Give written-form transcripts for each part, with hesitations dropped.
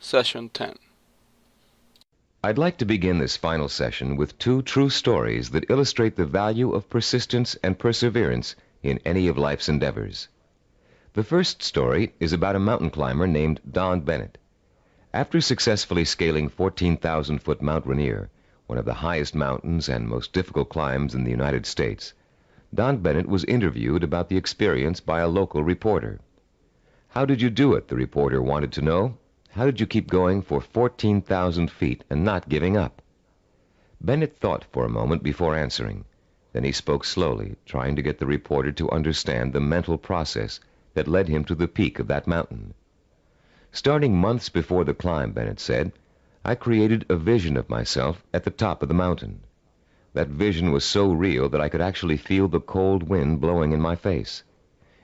Session 10. I'd like to begin this final session with two true stories that illustrate the value of persistence and perseverance in any of life's endeavors. The first story is about a mountain climber named Don Bennett. After successfully scaling 14,000-foot Mount Rainier, one of the highest mountains and most difficult climbs in the United States, Don Bennett was interviewed about the experience by a local reporter. "How did you do it?" the reporter wanted to know. "How did you keep going for 14,000 feet and not giving up?" Bennett thought for a moment before answering. Then he spoke slowly, trying to get the reporter to understand the mental process that led him to the peak of that mountain. "Starting months before the climb," Bennett said, "I created a vision of myself at the top of the mountain. That vision was so real that I could actually feel the cold wind blowing in my face,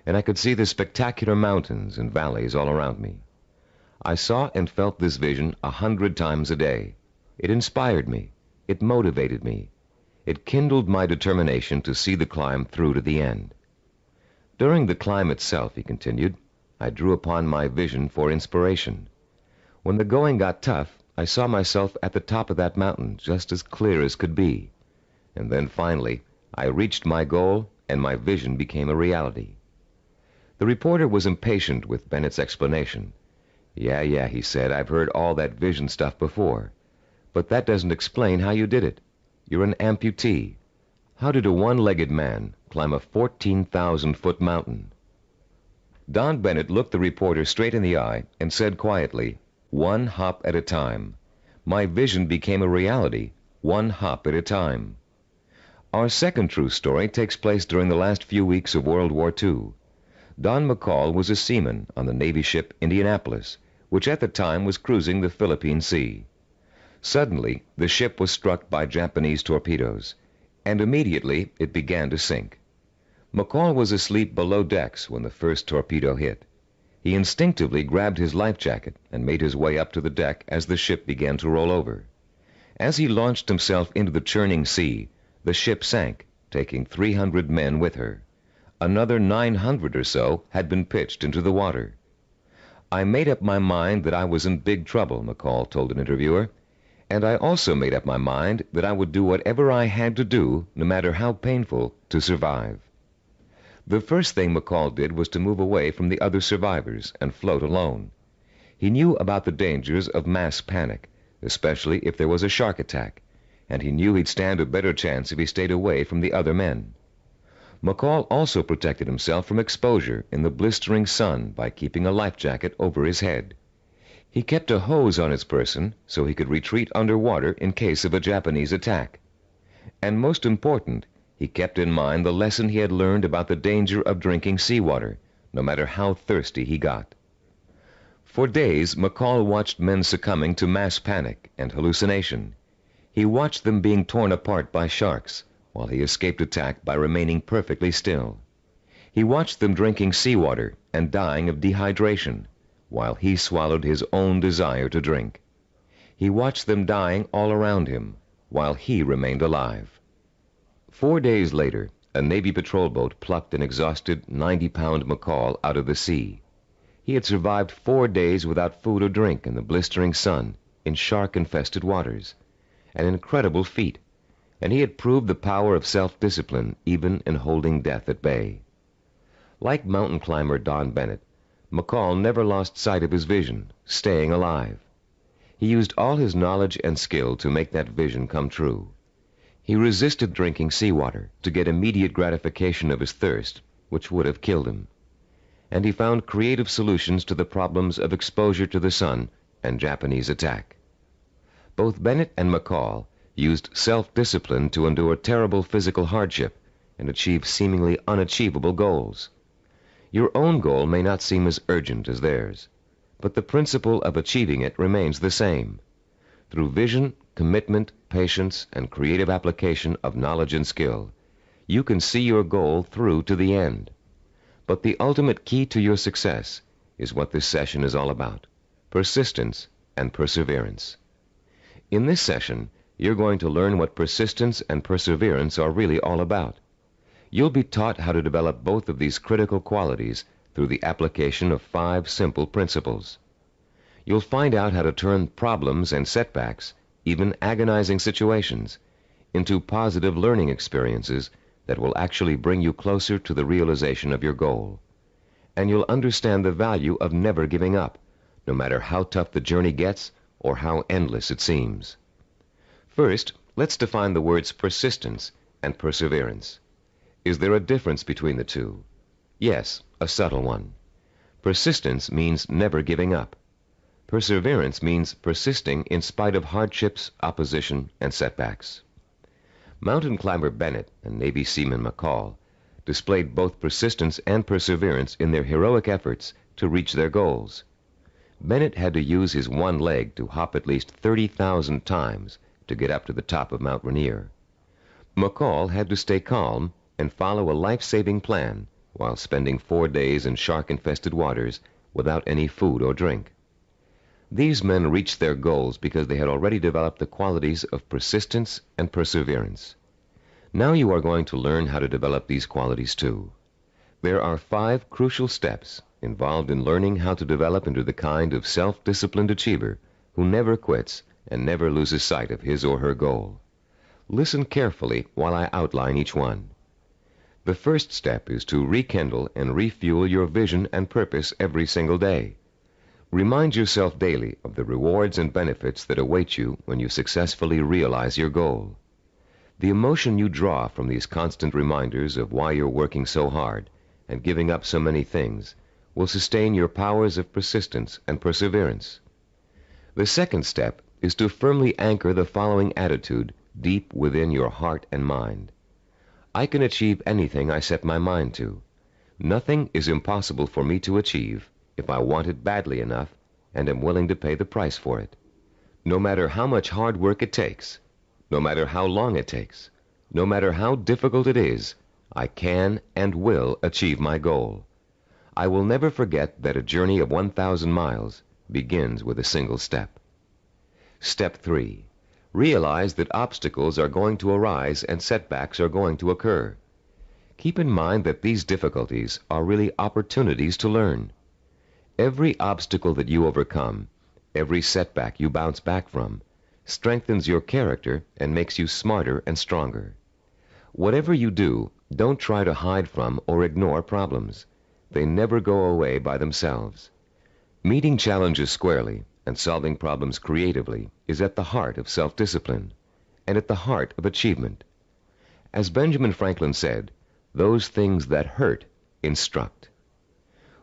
and I could see the spectacular mountains and valleys all around me. I saw and felt this vision 100 times a day. It inspired me. It motivated me. It kindled my determination to see the climb through to the end. During the climb itself," he continued, "I drew upon my vision for inspiration. When the going got tough, I saw myself at the top of that mountain just as clear as could be. And then finally, I reached my goal and my vision became a reality." The reporter was impatient with Bennett's explanation. Yeah, he said, "I've heard all that vision stuff before. But that doesn't explain how you did it. You're an amputee. How did a one-legged man climb a 14,000-foot mountain?" Don Bennett looked the reporter straight in the eye and said quietly, "One hop at a time. My vision became a reality, one hop at a time." Our second true story takes place during the last few weeks of World War II. Don McCall was a seaman on the Navy ship Indianapolis, which at the time was cruising the Philippine Sea. Suddenly, the ship was struck by Japanese torpedoes, and immediately it began to sink. McCall was asleep below decks when the first torpedo hit. He instinctively grabbed his life jacket and made his way up to the deck as the ship began to roll over. As he launched himself into the churning sea, the ship sank, taking 300 men with her. Another 900 or so had been pitched into the water. "I made up my mind that I was in big trouble," McCall told an interviewer, "and I also made up my mind that I would do whatever I had to do, no matter how painful, to survive." The first thing McCall did was to move away from the other survivors and float alone. He knew about the dangers of mass panic, especially if there was a shark attack, and he knew he'd stand a better chance if he stayed away from the other men. McCall also protected himself from exposure in the blistering sun by keeping a life jacket over his head. He kept a hose on his person so he could retreat underwater in case of a Japanese attack. And most important, he kept in mind the lesson he had learned about the danger of drinking seawater, no matter how thirsty he got. For days, McCall watched men succumbing to mass panic and hallucination. He watched them being torn apart by sharks, while he escaped attack by remaining perfectly still. He watched them drinking seawater and dying of dehydration, while he swallowed his own desire to drink. He watched them dying all around him, while he remained alive. 4 days later, a Navy patrol boat plucked an exhausted 90-pound McCall out of the sea. He had survived 4 days without food or drink in the blistering sun, in shark-infested waters. An incredible feat, and he had proved the power of self-discipline even in holding death at bay. Like mountain climber Don Bennett, McCall never lost sight of his vision, staying alive. He used all his knowledge and skill to make that vision come true. He resisted drinking seawater to get immediate gratification of his thirst, which would have killed him. And he found creative solutions to the problems of exposure to the sun and Japanese attack. Both Bennett and McCall used self-discipline to endure terrible physical hardship and achieve seemingly unachievable goals. Your own goal may not seem as urgent as theirs, but the principle of achieving it remains the same. Through vision, commitment, patience, and creative application of knowledge and skill, you can see your goal through to the end. But the ultimate key to your success is what this session is all about: persistence and perseverance. In this session, you're going to learn what persistence and perseverance are really all about. You'll be taught how to develop both of these critical qualities through the application of 5 simple principles. You'll find out how to turn problems and setbacks, even agonizing situations, into positive learning experiences that will actually bring you closer to the realization of your goal. And you'll understand the value of never giving up, no matter how tough the journey gets or how endless it seems. First, let's define the words persistence and perseverance. Is there a difference between the two? Yes, a subtle one. Persistence means never giving up. Perseverance means persisting in spite of hardships, opposition, and setbacks. Mountain climber Bennett and Navy seaman McCall displayed both persistence and perseverance in their heroic efforts to reach their goals. Bennett had to use his one leg to hop at least 30,000 times to get up to the top of Mount Rainier. McCall had to stay calm and follow a life-saving plan while spending 4 days in shark-infested waters without any food or drink. These men reached their goals because they had already developed the qualities of persistence and perseverance. Now you are going to learn how to develop these qualities too. There are 5 crucial steps involved in learning how to develop into the kind of self-disciplined achiever who never quits and never loses sight of his or her goal. Listen carefully while I outline each one. The first step is to rekindle and refuel your vision and purpose every single day. Remind yourself daily of the rewards and benefits that await you when you successfully realize your goal. The emotion you draw from these constant reminders of why you're working so hard and giving up so many things will sustain your powers of persistence and perseverance. The second step is to firmly anchor the following attitude deep within your heart and mind. I can achieve anything I set my mind to. Nothing is impossible for me to achieve if I want it badly enough and am willing to pay the price for it. No matter how much hard work it takes, no matter how long it takes, no matter how difficult it is, I can and will achieve my goal. I will never forget that a journey of 1,000 miles begins with a single step. Step 3. Realize that obstacles are going to arise and setbacks are going to occur. Keep in mind that these difficulties are really opportunities to learn. Every obstacle that you overcome, every setback you bounce back from, strengthens your character and makes you smarter and stronger. Whatever you do, don't try to hide from or ignore problems. They never go away by themselves. Meeting challenges squarely and solving problems creatively is at the heart of self-discipline and at the heart of achievement. As Benjamin Franklin said, those things that hurt instruct.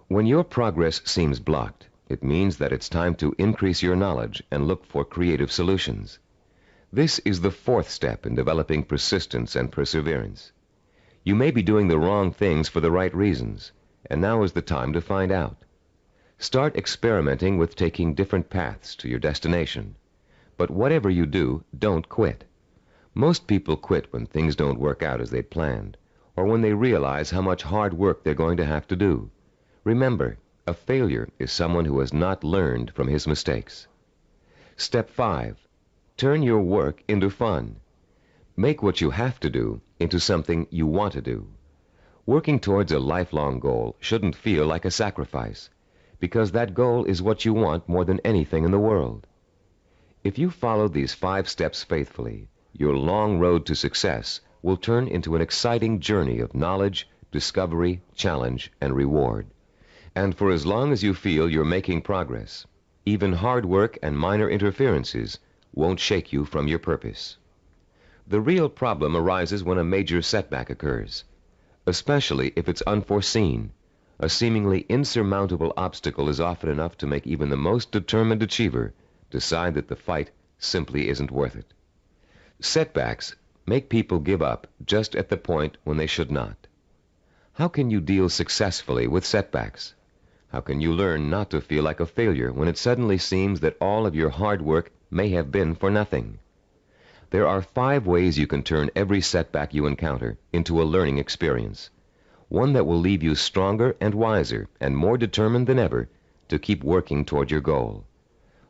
When your progress seems blocked, it means that it's time to increase your knowledge and look for creative solutions. This is the 4th step in developing persistence and perseverance. You may be doing the wrong things for the right reasons, and now is the time to find out. Start experimenting with taking different paths to your destination. But whatever you do, don't quit. Most people quit when things don't work out as they'd planned, or when they realize how much hard work they're going to have to do. Remember, a failure is someone who has not learned from his mistakes. Step 5. Turn your work into fun. Make what you have to do into something you want to do. Working towards a lifelong goal shouldn't feel like a sacrifice, because that goal is what you want more than anything in the world. If you follow these 5 steps faithfully, your long road to success will turn into an exciting journey of knowledge, discovery, challenge, and reward. And for as long as you feel you're making progress, even hard work and minor interferences won't shake you from your purpose. The real problem arises when a major setback occurs, especially if it's unforeseen. A seemingly insurmountable obstacle is often enough to make even the most determined achiever decide that the fight simply isn't worth it. Setbacks make people give up just at the point when they should not. How can you deal successfully with setbacks? How can you learn not to feel like a failure when it suddenly seems that all of your hard work may have been for nothing? There are 5 ways you can turn every setback you encounter into a learning experience, one that will leave you stronger and wiser and more determined than ever to keep working toward your goal.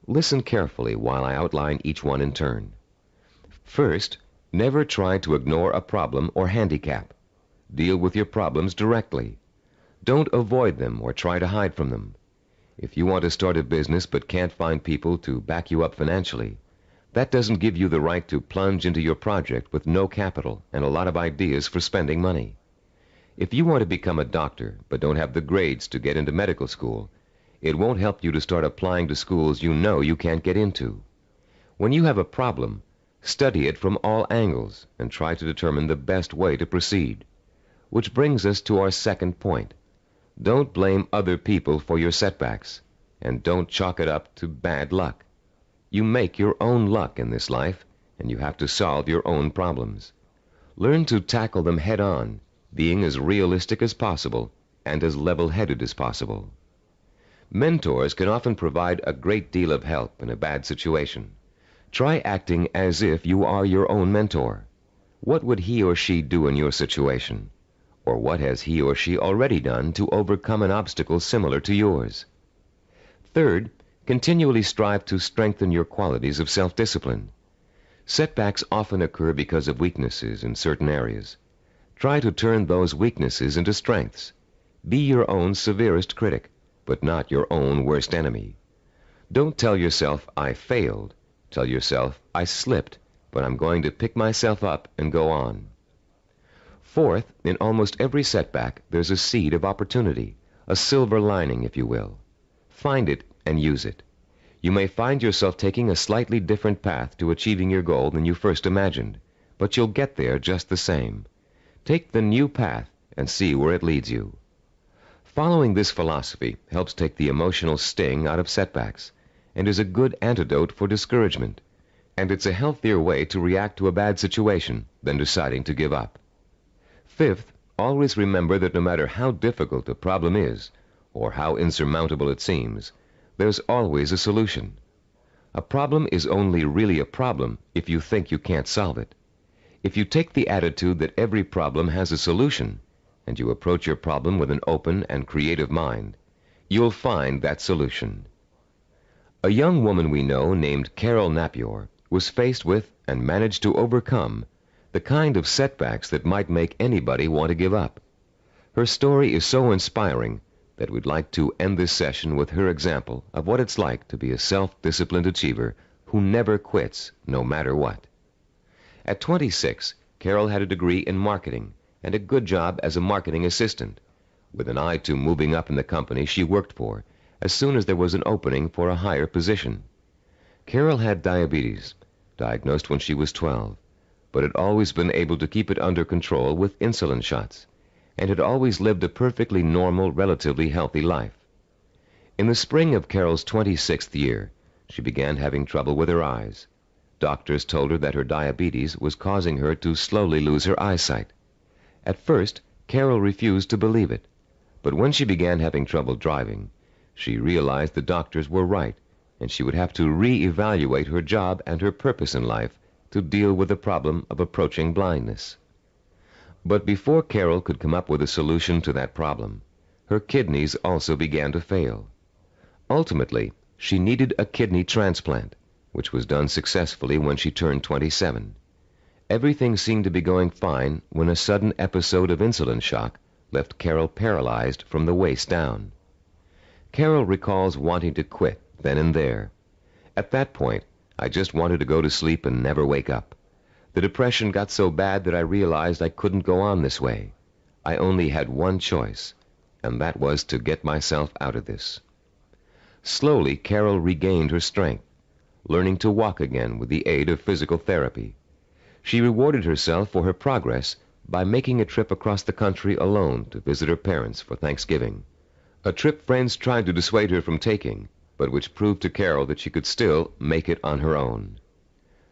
Listen carefully while I outline each one in turn. First, never try to ignore a problem or handicap. Deal with your problems directly. Don't avoid them or try to hide from them. If you want to start a business but can't find people to back you up financially, that doesn't give you the right to plunge into your project with no capital and a lot of ideas for spending money. If you want to become a doctor but don't have the grades to get into medical school, it won't help you to start applying to schools you know you can't get into. When you have a problem, study it from all angles and try to determine the best way to proceed. Which brings us to our second point. Don't blame other people for your setbacks, and don't chalk it up to bad luck. You make your own luck in this life, and you have to solve your own problems. Learn to tackle them head on, being as realistic as possible and as level-headed as possible. Mentors can often provide a great deal of help in a bad situation. Try acting as if you are your own mentor. What would he or she do in your situation? Or what has he or she already done to overcome an obstacle similar to yours? Third, continually strive to strengthen your qualities of self-discipline. Setbacks often occur because of weaknesses in certain areas. Try to turn those weaknesses into strengths. Be your own severest critic, but not your own worst enemy. Don't tell yourself, I failed. Tell yourself, I slipped, but I'm going to pick myself up and go on. Fourth, in almost every setback, there's a seed of opportunity, a silver lining, if you will. Find it and use it. You may find yourself taking a slightly different path to achieving your goal than you first imagined, but you'll get there just the same. Take the new path and see where it leads you. Following this philosophy helps take the emotional sting out of setbacks and is a good antidote for discouragement, and it's a healthier way to react to a bad situation than deciding to give up. Fifth, always remember that no matter how difficult a problem is, or how insurmountable it seems, there's always a solution. A problem is only really a problem if you think you can't solve it. If you take the attitude that every problem has a solution, and you approach your problem with an open and creative mind, you'll find that solution. A young woman we know named Carol Napier was faced with and managed to overcome the kind of setbacks that might make anybody want to give up. Her story is so inspiring that we'd like to end this session with her example of what it's like to be a self-disciplined achiever who never quits no matter what. At 26, Carol had a degree in marketing and a good job as a marketing assistant, with an eye to moving up in the company she worked for as soon as there was an opening for a higher position. Carol had diabetes, diagnosed when she was 12, but had always been able to keep it under control with insulin shots, and had always lived a perfectly normal, relatively healthy life. In the spring of Carol's 26th year, she began having trouble with her eyes. Doctors told her that her diabetes was causing her to slowly lose her eyesight. At first, Carol refused to believe it, but when she began having trouble driving, she realized the doctors were right, and she would have to re-evaluate her job and her purpose in life to deal with the problem of approaching blindness. But before Carol could come up with a solution to that problem, her kidneys also began to fail. Ultimately, she needed a kidney transplant, which was done successfully when she turned 27. Everything seemed to be going fine when a sudden episode of insulin shock left Carol paralyzed from the waist down. Carol recalls wanting to quit then and there. At that point, I just wanted to go to sleep and never wake up. The depression got so bad that I realized I couldn't go on this way. I only had one choice, and that was to get myself out of this. Slowly, Carol regained her strength, learning to walk again with the aid of physical therapy. She rewarded herself for her progress by making a trip across the country alone to visit her parents for Thanksgiving, a trip friends tried to dissuade her from taking, but which proved to Carol that she could still make it on her own.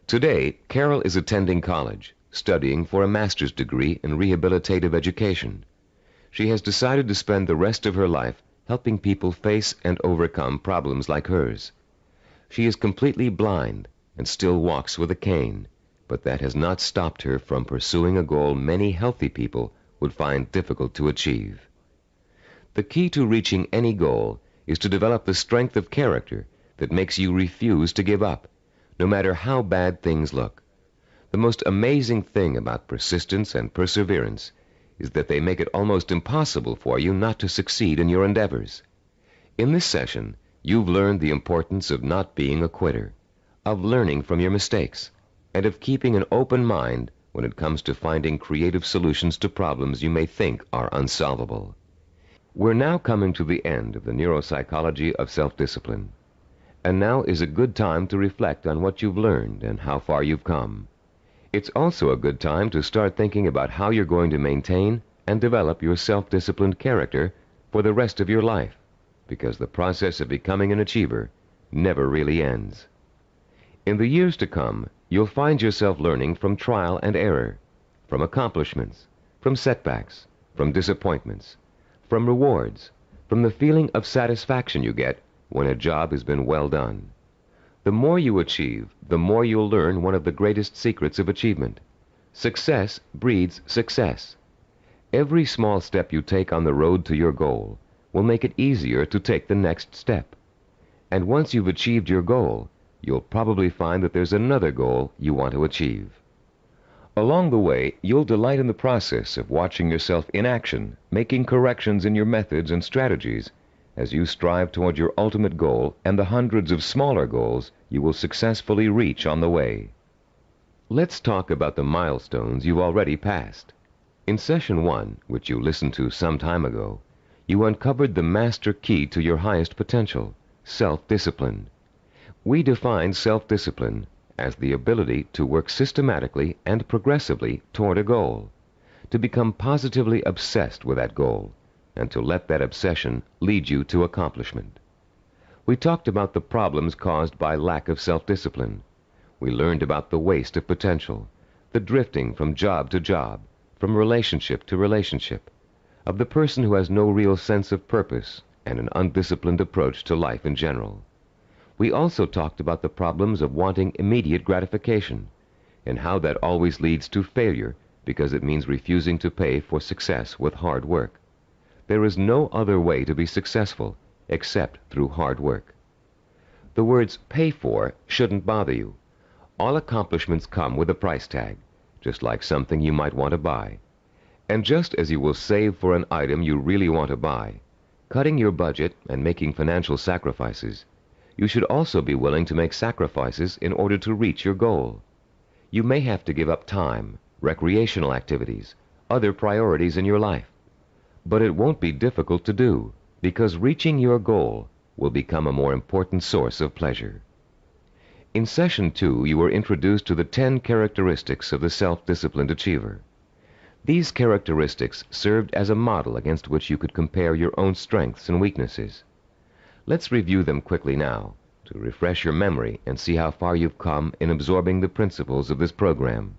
Today, Carol is attending college, studying for a master's degree in rehabilitative education. She has decided to spend the rest of her life helping people face and overcome problems like hers. She is completely blind and still walks with a cane, but that has not stopped her from pursuing a goal many healthy people would find difficult to achieve. The key to reaching any goal is to develop the strength of character that makes you refuse to give up, no matter how bad things look. The most amazing thing about persistence and perseverance is that they make it almost impossible for you not to succeed in your endeavors. In this session, you've learned the importance of not being a quitter, of learning from your mistakes, and of keeping an open mind when it comes to finding creative solutions to problems you may think are unsolvable. We're now coming to the end of the neuropsychology of self-discipline. And now is a good time to reflect on what you've learned and how far you've come. It's also a good time to start thinking about how you're going to maintain and develop your self-disciplined character for the rest of your life, because the process of becoming an achiever never really ends. In the years to come, you'll find yourself learning from trial and error, from accomplishments, from setbacks, from disappointments, from rewards, from the feeling of satisfaction you get when a job has been well done. The more you achieve, the more you'll learn one of the greatest secrets of achievement. Success breeds success. Every small step you take on the road to your goal will make it easier to take the next step. And once you've achieved your goal, you'll probably find that there's another goal you want to achieve. Along the way, you'll delight in the process of watching yourself in action, making corrections in your methods and strategies as you strive toward your ultimate goal and the hundreds of smaller goals you will successfully reach on the way. Let's talk about the milestones you've already passed. In Session 1, which you listened to some time ago, you uncovered the master key to your highest potential, self-discipline. We defined self-discipline as the ability to work systematically and progressively toward a goal, to become positively obsessed with that goal, and to let that obsession lead you to accomplishment. We talked about the problems caused by lack of self-discipline. We learned about the waste of potential, the drifting from job to job, from relationship to relationship, of the person who has no real sense of purpose and an undisciplined approach to life in general. We also talked about the problems of wanting immediate gratification and how that always leads to failure because it means refusing to pay for success with hard work. There is no other way to be successful except through hard work. The words pay for shouldn't bother you. All accomplishments come with a price tag, just like something you might want to buy. And just as you will save for an item you really want to buy, cutting your budget and making financial sacrifices, you should also be willing to make sacrifices in order to reach your goal. You may have to give up time, recreational activities, other priorities in your life. But it won't be difficult to do, because reaching your goal will become a more important source of pleasure. In Session 2, you were introduced to the 10 characteristics of the self-disciplined achiever. These characteristics served as a model against which you could compare your own strengths and weaknesses. Let's review them quickly now, to refresh your memory and see how far you've come in absorbing the principles of this program.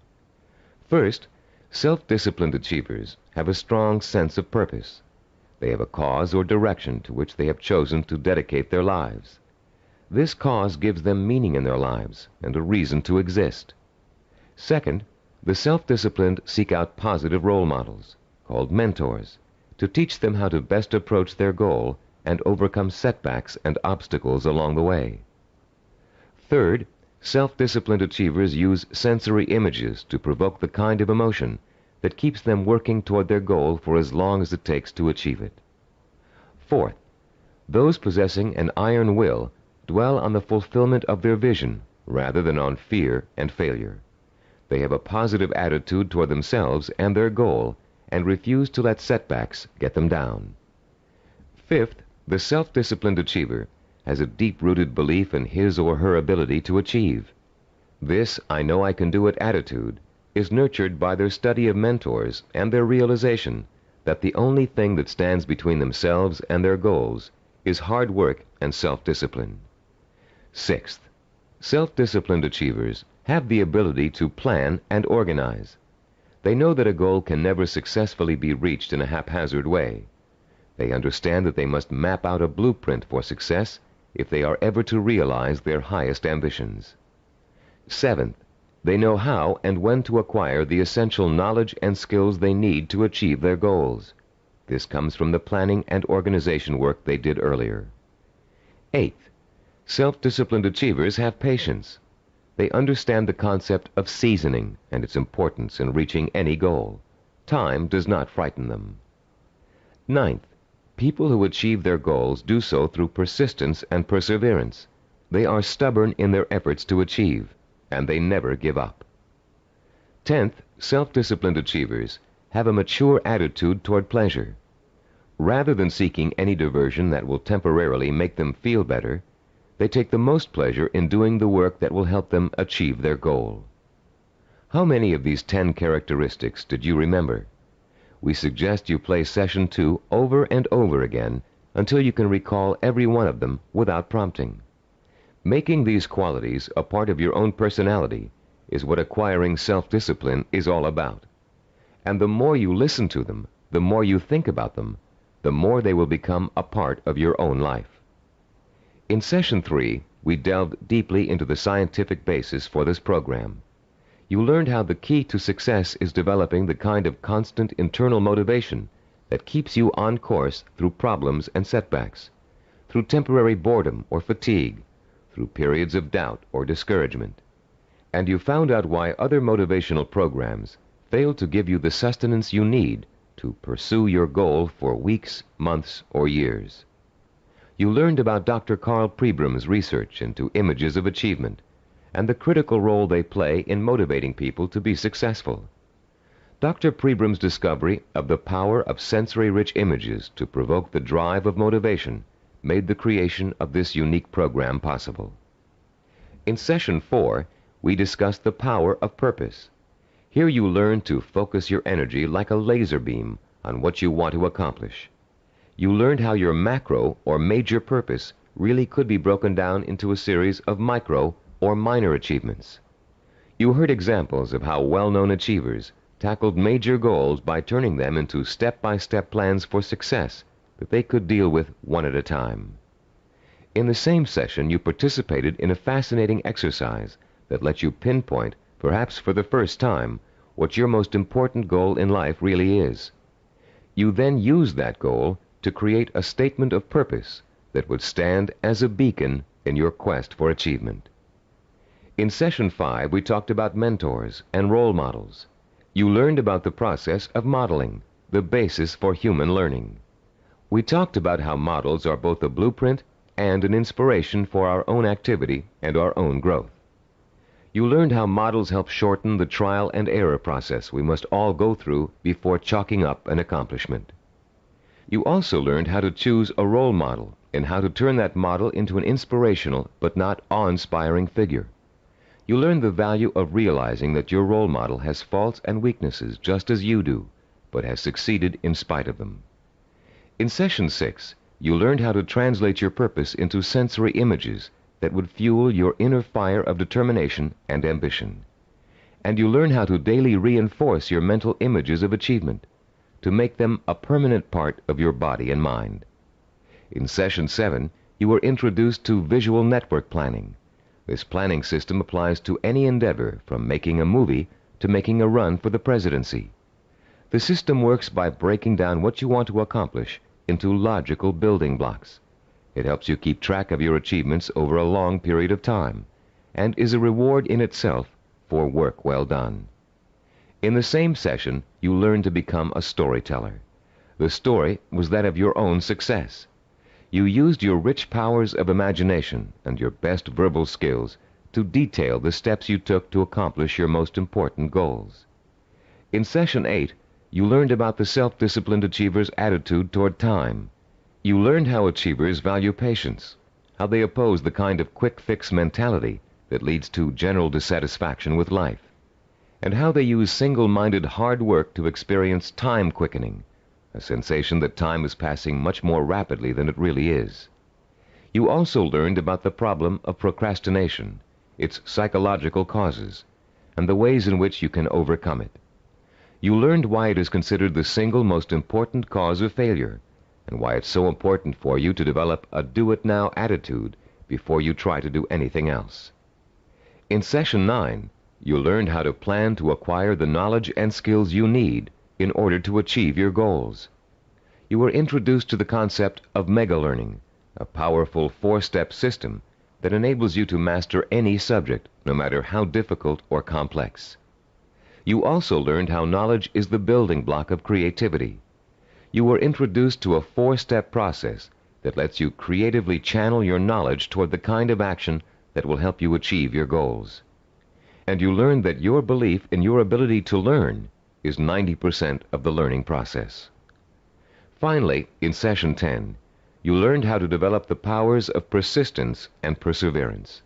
First, self-disciplined achievers have a strong sense of purpose. They have a cause or direction to which they have chosen to dedicate their lives. This cause gives them meaning in their lives and a reason to exist. Second, the self-disciplined seek out positive role models, called mentors, to teach them how to best approach their goal and overcome setbacks and obstacles along the way. Third, self-disciplined achievers use sensory images to provoke the kind of emotion that keeps them working toward their goal for as long as it takes to achieve it. Fourth, those possessing an iron will dwell on the fulfillment of their vision rather than on fear and failure. They have a positive attitude toward themselves and their goal and refuse to let setbacks get them down. Fifth, the self-disciplined achiever has a deep-rooted belief in his or her ability to achieve. This "I know I can do it" attitude is nurtured by their study of mentors and their realization that the only thing that stands between themselves and their goals is hard work and self-discipline. Sixth, self-disciplined achievers have the ability to plan and organize. They know that a goal can never successfully be reached in a haphazard way. They understand that they must map out a blueprint for success if they are ever to realize their highest ambitions. Seventh, they know how and when to acquire the essential knowledge and skills they need to achieve their goals. This comes from the planning and organization work they did earlier. Eighth, self-disciplined achievers have patience. They understand the concept of seasoning and its importance in reaching any goal. Time does not frighten them. Ninth, People who achieve their goals do so through persistence and perseverance. They are stubborn in their efforts to achieve, and they never give up. 10th, self-disciplined achievers have a mature attitude toward pleasure. Rather than seeking any diversion that will temporarily make them feel better, they take the most pleasure in doing the work that will help them achieve their goal. How many of these 10 characteristics did you remember? We suggest you play Session 2 over and over again until you can recall every one of them without prompting. Making these qualities a part of your own personality is what acquiring self-discipline is all about. And the more you listen to them, the more you think about them, the more they will become a part of your own life. In Session 3, we delved deeply into the scientific basis for this program. You learned how the key to success is developing the kind of constant internal motivation that keeps you on course through problems and setbacks, through temporary boredom or fatigue, through periods of doubt or discouragement. And you found out why other motivational programs fail to give you the sustenance you need to pursue your goal for weeks, months, or years. You learned about Dr. Carl Pribram's research into images of achievement and the critical role they play in motivating people to be successful. Dr. Pribram's discovery of the power of sensory-rich images to provoke the drive of motivation made the creation of this unique program possible. In Session 4, we discussed the power of purpose. Here you learn to focus your energy like a laser beam on what you want to accomplish. You learned how your macro or major purpose really could be broken down into a series of micro or minor achievements. You heard examples of how well-known achievers tackled major goals by turning them into step-by-step plans for success that they could deal with one at a time. In the same session, you participated in a fascinating exercise that let you pinpoint, perhaps for the first time, what your most important goal in life really is. You then used that goal to create a statement of purpose that would stand as a beacon in your quest for achievement. In Session 5, we talked about mentors and role models. You learned about the process of modeling, the basis for human learning. We talked about how models are both a blueprint and an inspiration for our own activity and our own growth. You learned how models help shorten the trial and error process we must all go through before chalking up an accomplishment. You also learned how to choose a role model and how to turn that model into an inspirational but not awe-inspiring figure. You learn the value of realizing that your role model has faults and weaknesses just as you do, but has succeeded in spite of them. In Session 6, you learned how to translate your purpose into sensory images that would fuel your inner fire of determination and ambition. And you learn how to daily reinforce your mental images of achievement, to make them a permanent part of your body and mind. In Session 7, you were introduced to visual network planning. This planning system applies to any endeavor from making a movie to making a run for the presidency. The system works by breaking down what you want to accomplish into logical building blocks. It helps you keep track of your achievements over a long period of time and is a reward in itself for work well done. In the same session, you learned to become a storyteller. The story was that of your own success. You used your rich powers of imagination and your best verbal skills to detail the steps you took to accomplish your most important goals. In Session 8, you learned about the self-disciplined achiever's attitude toward time. You learned how achievers value patience, how they oppose the kind of quick-fix mentality that leads to general dissatisfaction with life, and how they use single-minded hard work to experience time quickening, a sensation that time is passing much more rapidly than it really is. You also learned about the problem of procrastination, its psychological causes, and the ways in which you can overcome it. You learned why it is considered the single most important cause of failure, and why it's so important for you to develop a do-it-now attitude before you try to do anything else. In Session 9, you learned how to plan to acquire the knowledge and skills you need in order to achieve your goals. You were introduced to the concept of mega-learning, a powerful 4-step system that enables you to master any subject, no matter how difficult or complex. You also learned how knowledge is the building block of creativity. you were introduced to a 4-step process that lets you creatively channel your knowledge toward the kind of action that will help you achieve your goals. And you learned that your belief in your ability to learn is 90% of the learning process. Finally, in Session 10, you learned how to develop the powers of persistence and perseverance,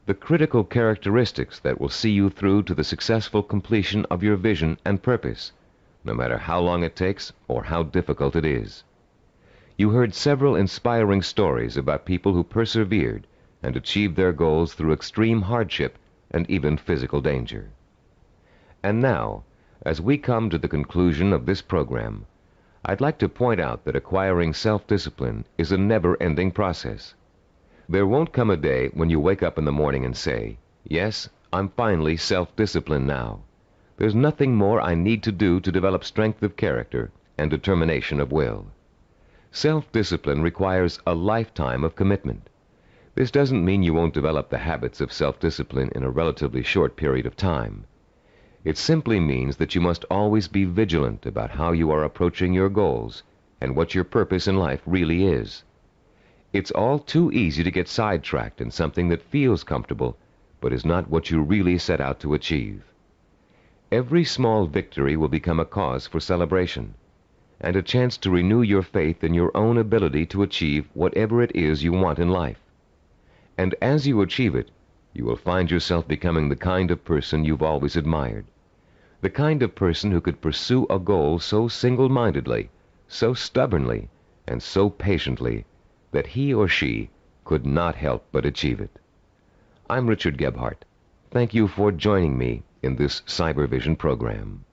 the critical characteristics that will see you through to the successful completion of your vision and purpose, no matter how long it takes or how difficult it is. You heard several inspiring stories about people who persevered and achieved their goals through extreme hardship and even physical danger. And now, as we come to the conclusion of this program, I'd like to point out that acquiring self-discipline is a never-ending process. There won't come a day when you wake up in the morning and say, "Yes, I'm finally self-disciplined now. There's nothing more I need to do to develop strength of character and determination of will." Self-discipline requires a lifetime of commitment. This doesn't mean you won't develop the habits of self-discipline in a relatively short period of time. It simply means that you must always be vigilant about how you are approaching your goals and what your purpose in life really is. It's all too easy to get sidetracked in something that feels comfortable, but is not what you really set out to achieve. Every small victory will become a cause for celebration, and a chance to renew your faith in your own ability to achieve whatever it is you want in life. And as you achieve it, you will find yourself becoming the kind of person you've always admired, the kind of person who could pursue a goal so single-mindedly, so stubbornly, and so patiently that he or she could not help but achieve it. I'm Richard Gebhardt. Thank you for joining me in this Cybervision program.